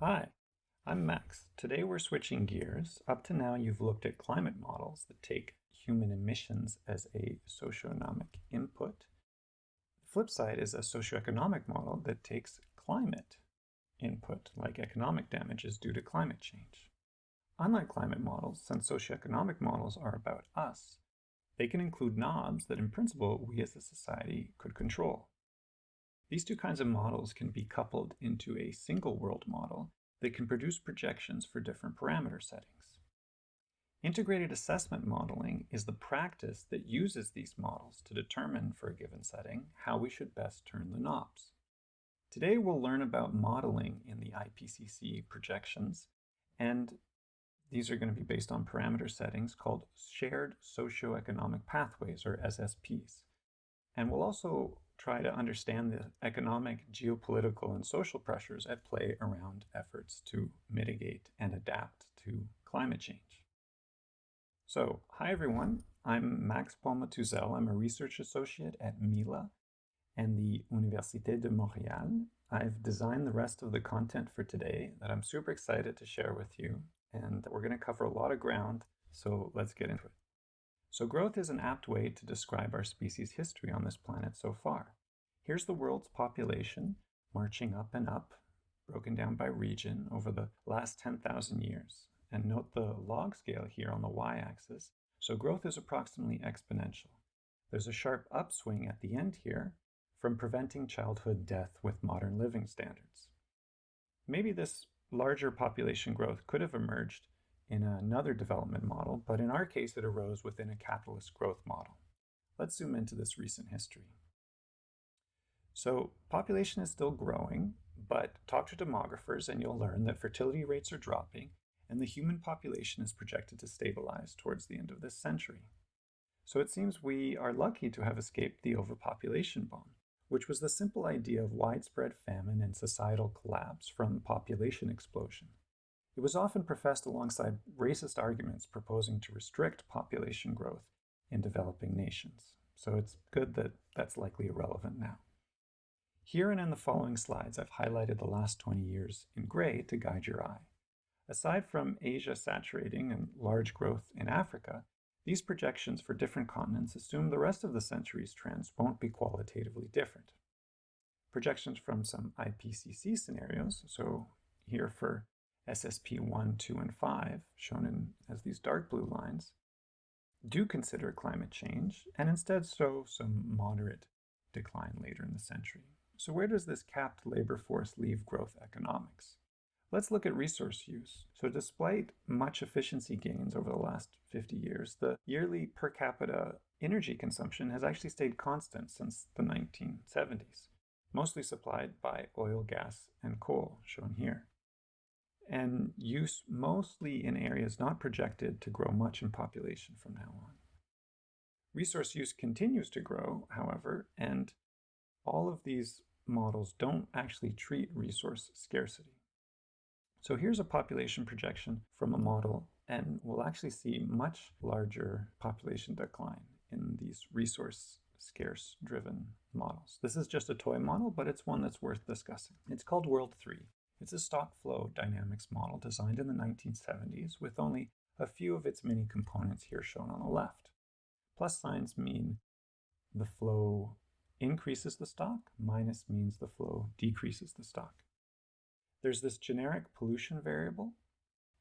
Hi, I'm Max. Today we're switching gears. Up to now, you've looked at climate models that take human emissions as a socioeconomic input. The flip side is a socioeconomic model that takes climate input, like economic damages due to climate change. Unlike climate models, since socioeconomic models are about us, they can include knobs that in principle we as a society could control. These two kinds of models can be coupled into a single world model that can produce projections for different parameter settings. Integrated assessment modeling is the practice that uses these models to determine for a given setting how we should best turn the knobs. Today we'll learn about modeling in the IPCC projections, and these are going to be based on parameter settings called shared socioeconomic pathways, or SSPs. And we'll also try to understand the economic, geopolitical, and social pressures at play around efforts to mitigate and adapt to climate change. So, hi everyone, I'm Max Paul-Matuzel. I'm a research associate at Mila and the Université de Montréal. I've designed the rest of the content for today that I'm super excited to share with you, and we're going to cover a lot of ground, so let's get into it. So growth is an apt way to describe our species' history on this planet so far. Here's the world's population marching up and up, broken down by region over the last 10,000 years. And note the log scale here on the y-axis. So growth is approximately exponential. There's a sharp upswing at the end here from preventing childhood death with modern living standards. Maybe this larger population growth could have emerged in another development model, but in our case, it arose within a capitalist growth model. Let's zoom into this recent history. So population is still growing, but talk to demographers and you'll learn that fertility rates are dropping and the human population is projected to stabilize towards the end of this century. So it seems we are lucky to have escaped the overpopulation bomb, which was the simple idea of widespread famine and societal collapse from population explosion. It was often professed alongside racist arguments proposing to restrict population growth in developing nations. So it's good that that's likely irrelevant now. Here and in the following slides, I've highlighted the last 20 years in gray to guide your eye. Aside from Asia saturating and large growth in Africa, these projections for different continents assume the rest of the century's trends won't be qualitatively different. Projections from some IPCC scenarios, so here for SSP 1, 2, and 5, shown as these dark blue lines, do consider climate change and instead show some moderate decline later in the century. So where does this capped labor force leave growth economics? Let's look at resource use. So despite much efficiency gains over the last 50 years, the yearly per capita energy consumption has actually stayed constant since the 1970s, mostly supplied by oil, gas, and coal, shown here, and use mostly in areas not projected to grow much in population from now on. Resource use continues to grow, however, and all of these models don't actually treat resource scarcity. So here's a population projection from a model, and we'll actually see much larger population decline in these resource scarce driven models. This is just a toy model, but it's one that's worth discussing. It's called World 3. It's a stock flow dynamics model designed in the 1970s with only a few of its many components here shown on the left. Plus signs mean the flow increases the stock, minus means the flow decreases the stock. There's this generic pollution variable,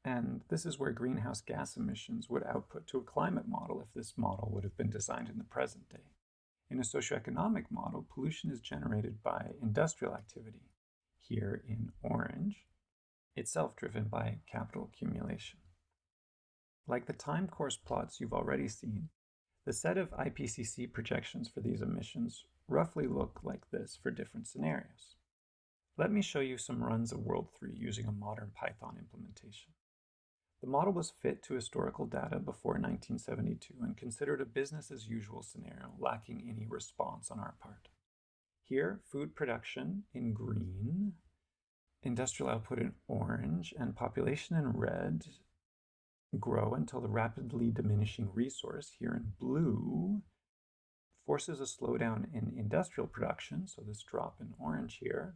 and this is where greenhouse gas emissions would output to a climate model if this model would have been designed in the present day. In a socioeconomic model, pollution is generated by industrial activity, here in orange, itself driven by capital accumulation. Like the time course plots you've already seen, the set of IPCC projections for these emissions roughly look like this for different scenarios. Let me show you some runs of World 3 using a modern Python implementation. The model was fit to historical data before 1972 and considered a business-as-usual scenario lacking any response on our part. Here, food production in green, industrial output in orange, and population in red grow until the rapidly diminishing resource, here in blue, forces a slowdown in industrial production, so this drop in orange here,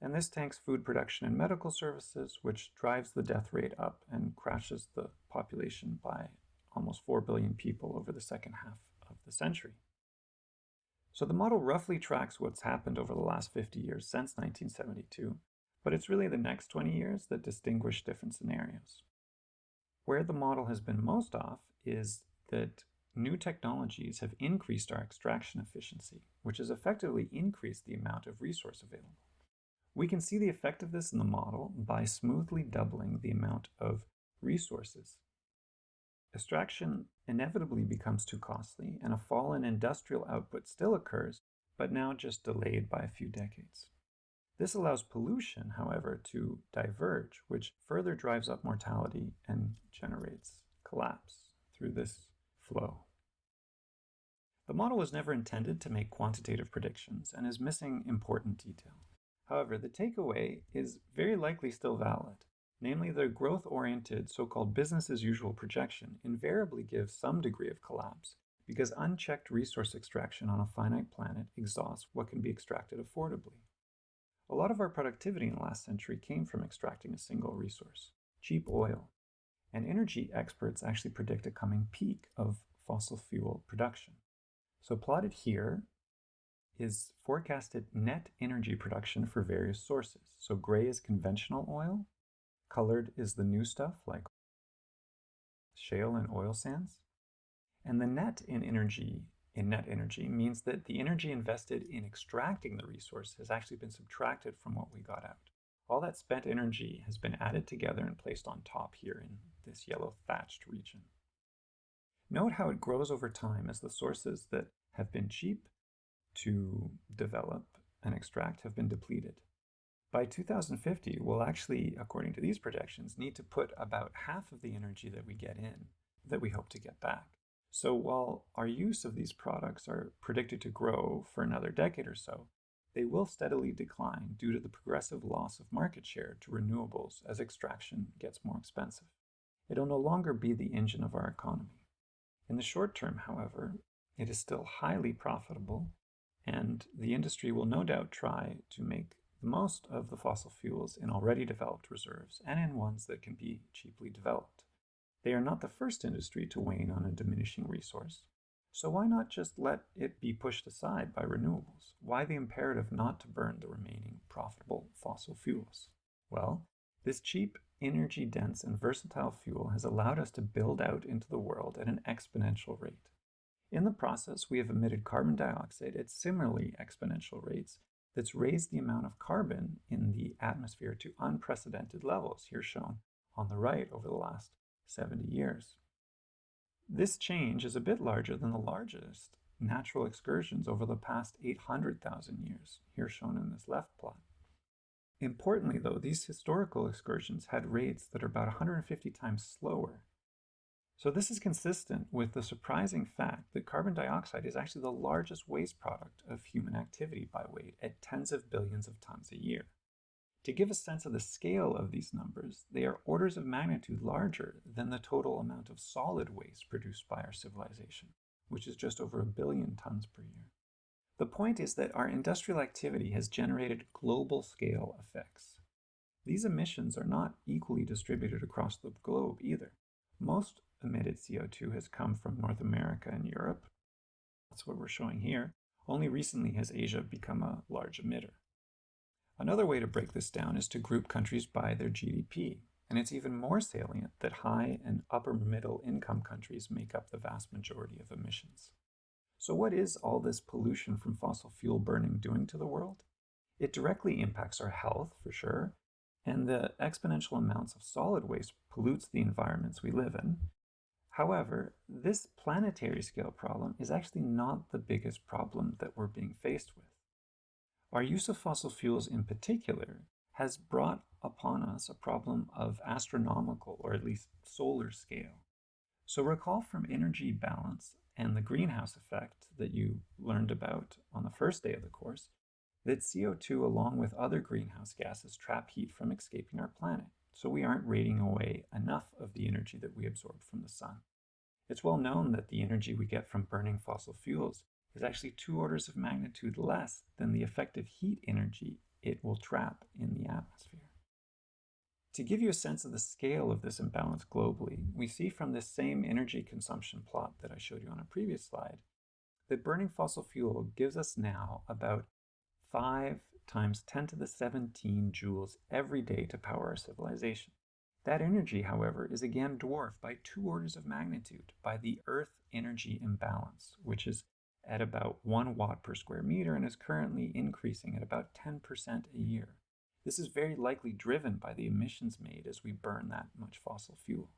And this tanks food production and medical services, which drives the death rate up and crashes the population by almost 4 billion people over the second half of the century. So the model roughly tracks what's happened over the last 50 years since 1972, but it's really the next 20 years that distinguish different scenarios. Where the model has been most off is that new technologies have increased our extraction efficiency, which has effectively increased the amount of resource available. We can see the effect of this in the model by smoothly doubling the amount of resources. Extraction inevitably becomes too costly, and a fall in industrial output still occurs, but now just delayed by a few decades. This allows pollution, however, to diverge, which further drives up mortality and generates collapse through this flow. The model was never intended to make quantitative predictions and is missing important detail. However, the takeaway is very likely still valid. Namely, the growth-oriented so-called business-as-usual projection invariably gives some degree of collapse because unchecked resource extraction on a finite planet exhausts what can be extracted affordably. A lot of our productivity in the last century came from extracting a single resource, cheap oil, and energy experts actually predict a coming peak of fossil fuel production. So plotted here is forecasted net energy production for various sources. So gray is conventional oil, colored is the new stuff like shale and oil sands. And the net energy means that the energy invested in extracting the resource has actually been subtracted from what we got out. All that spent energy has been added together and placed on top here in this yellow thatched region. Note how it grows over time as the sources that have been cheap to develop and extract have been depleted. By 2050, we'll actually, according to these projections, need to put about half of the energy that we get in that we hope to get back. So while our use of these products are predicted to grow for another decade or so, they will steadily decline due to the progressive loss of market share to renewables as extraction gets more expensive. It'll no longer be the engine of our economy. In the short term, however, it is still highly profitable, and the industry will no doubt try to make the most of the fossil fuels in already developed reserves and in ones that can be cheaply developed. They are not the first industry to wane on a diminishing resource, so why not just let it be pushed aside by renewables? Why the imperative not to burn the remaining profitable fossil fuels? Well, this cheap, energy-dense, and versatile fuel has allowed us to build out into the world at an exponential rate. In the process, we have emitted carbon dioxide at similarly exponential rates that's raised the amount of carbon in the atmosphere to unprecedented levels, here shown on the right over the last 70 years. This change is a bit larger than the largest natural excursions over the past 800,000 years, here shown in this left plot. Importantly, though, these historical excursions had rates that are about 150 times slower. So this is consistent with the surprising fact that carbon dioxide is actually the largest waste product of human activity by weight at tens of billions of tons a year. To give a sense of the scale of these numbers, they are orders of magnitude larger than the total amount of solid waste produced by our civilization, which is just over 1 billion tons per year. The point is that our industrial activity has generated global scale effects. These emissions are not equally distributed across the globe either. Most emitted CO2 has come from North America and Europe. That's what we're showing here. Only recently has Asia become a large emitter. Another way to break this down is to group countries by their GDP, and it's even more salient that high and upper middle income countries make up the vast majority of emissions. So what is all this pollution from fossil fuel burning doing to the world? It directly impacts our health, for sure, and the exponential amounts of solid waste pollutes the environments we live in. However, this planetary scale problem is actually not the biggest problem that we're being faced with. Our use of fossil fuels in particular has brought upon us a problem of astronomical, or at least solar scale. So recall from energy balance and the greenhouse effect that you learned about on the first day of the course, that CO2 along with other greenhouse gases trap heat from escaping our planet, so we aren't radiating away enough of the energy that we absorb from the sun. It's well known that the energy we get from burning fossil fuels is actually 2 orders of magnitude less than the effective heat energy it will trap in the atmosphere. To give you a sense of the scale of this imbalance globally, we see from this same energy consumption plot that I showed you on a previous slide that burning fossil fuel gives us now about 5 times 10 to the 17 joules every day to power our civilization. That energy, however, is again dwarfed by 2 orders of magnitude by the Earth energy imbalance, which is at about 1 watt per square meter and is currently increasing at about 10% a year. This is very likely driven by the emissions made as we burn that much fossil fuel.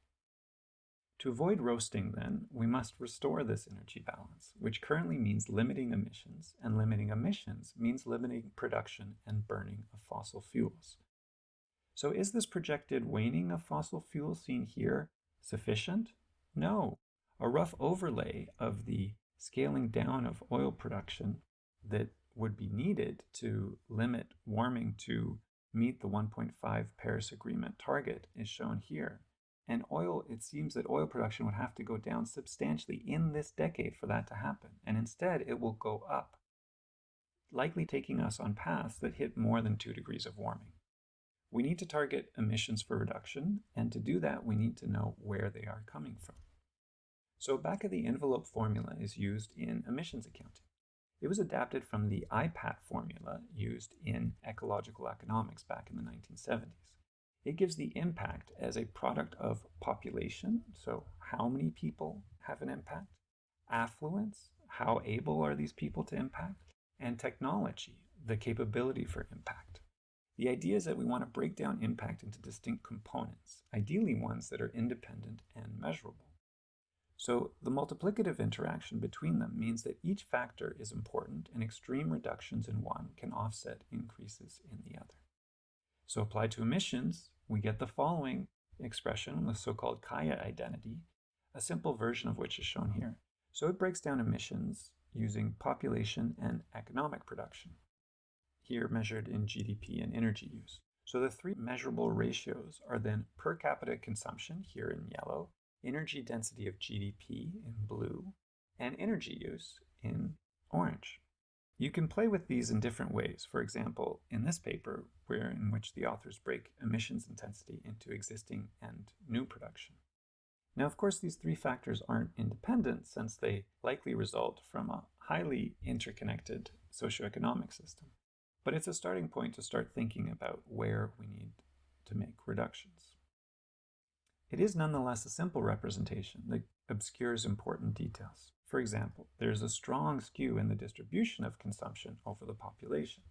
To avoid roasting, then, we must restore this energy balance, which currently means limiting emissions, and limiting emissions means limiting production and burning of fossil fuels. So is this projected waning of fossil fuels seen here sufficient? No. A rough overlay of the scaling down of oil production that would be needed to limit warming to meet the 1.5 Paris Agreement target is shown here. And it seems that oil production would have to go down substantially in this decade for that to happen. And instead, it will go up, likely taking us on paths that hit more than 2 degrees of warming. We need to target emissions for reduction, and to do that, we need to know where they are coming from. So back of the envelope formula is used in emissions accounting. It was adapted from the IPAT formula used in ecological economics back in the 1970s. It gives the impact as a product of population, so how many people have an impact, affluence, how able are these people to impact, and technology, the capability for impact. The idea is that we want to break down impact into distinct components, ideally ones that are independent and measurable. So the multiplicative interaction between them means that each factor is important and extreme reductions in one can offset increases in the other. So applied to emissions, we get the following expression, the so-called Kaya identity, a simple version of which is shown here. So it breaks down emissions using population and economic production, here measured in GDP and energy use. So the 3 measurable ratios are then per capita consumption, here in yellow, energy density of GDP in blue, and energy use in orange. You can play with these in different ways. For example, in this paper, in which the authors break emissions intensity into existing and new production. Now, of course, these 3 factors aren't independent since they likely result from a highly interconnected socioeconomic system. But it's a starting point to start thinking about where we need to make reductions. It is nonetheless a simple representation that obscures important details. For example, there's a strong skew in the distribution of consumption over the population.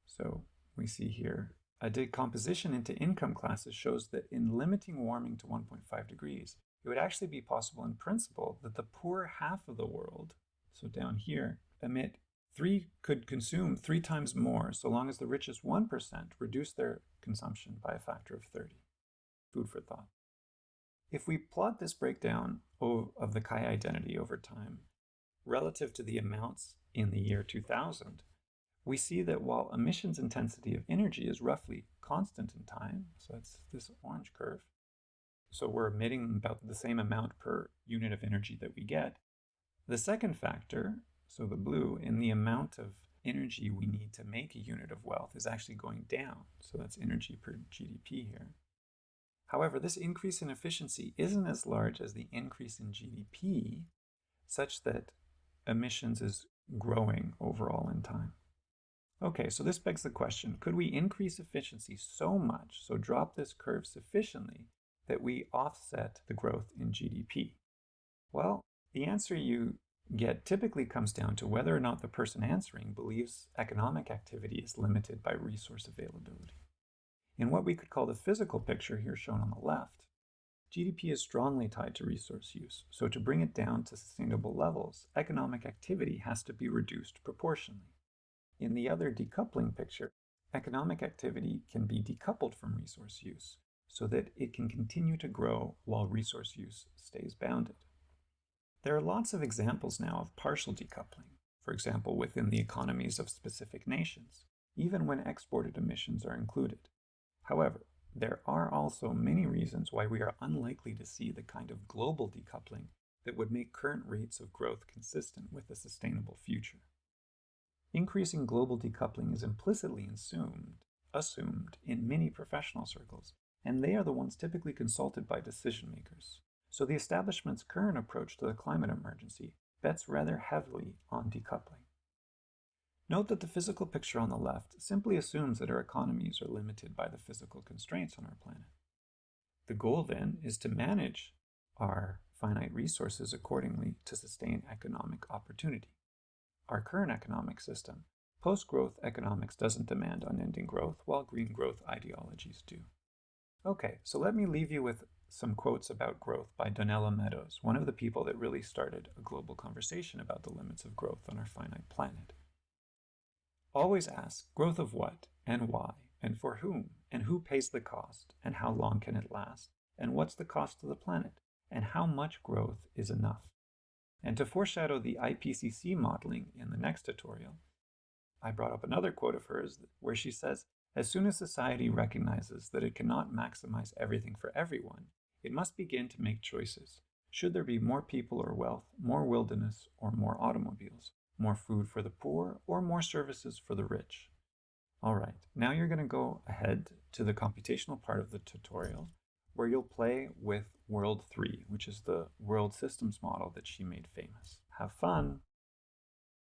So we see here a decomposition into income classes shows that in limiting warming to 1.5 degrees, it would actually be possible in principle that the poor half of the world, so down here, could consume 3 times more so long as the richest 1% reduce their consumption by a factor of 30. Food for thought. If we plot this breakdown of the Kaya identity over time, relative to the amounts in the year 2000, we see that while emissions intensity of energy is roughly constant in time, so that's this orange curve, so we're emitting about the same amount per unit of energy that we get, the second factor, so the blue, in the amount of energy we need to make a unit of wealth is actually going down, so that's energy per GDP here. However, this increase in efficiency isn't as large as the increase in GDP, such that emissions is growing overall in time. Okay, so this begs the question, could we increase efficiency so much, so drop this curve sufficiently, that we offset the growth in GDP? Well, the answer you get typically comes down to whether or not the person answering believes economic activity is limited by resource availability. In what we could call the physical picture here shown on the left, GDP is strongly tied to resource use, so to bring it down to sustainable levels, economic activity has to be reduced proportionally. In the other decoupling picture, economic activity can be decoupled from resource use, so that it can continue to grow while resource use stays bounded. There are lots of examples now of partial decoupling, for example within the economies of specific nations, even when exported emissions are included. However, there are also many reasons why we are unlikely to see the kind of global decoupling that would make current rates of growth consistent with a sustainable future. Increasing global decoupling is implicitly assumed in many professional circles, and they are the ones typically consulted by decision makers. So the establishment's current approach to the climate emergency bets rather heavily on decoupling. Note that the physical picture on the left simply assumes that our economies are limited by the physical constraints on our planet. The goal then is to manage our finite resources accordingly to sustain economic opportunity. Our current economic system, post-growth economics, doesn't demand unending growth, while green growth ideologies do. Okay, so let me leave you with some quotes about growth by Donella Meadows, one of the people that really started a global conversation about the limits of growth on our finite planet. Always ask, growth of what, and why, and for whom, and who pays the cost, and how long can it last, and what's the cost to the planet, and how much growth is enough. And to foreshadow the IPCC modeling in the next tutorial, I brought up another quote of hers where she says, as soon as society recognizes that it cannot maximize everything for everyone, it must begin to make choices. Should there be more people or wealth, more wilderness or more automobiles, more food for the poor or more services for the rich? All right, now you're going to go ahead to the computational part of the tutorial where you'll play with World 3, which is the world systems model that she made famous. Have fun!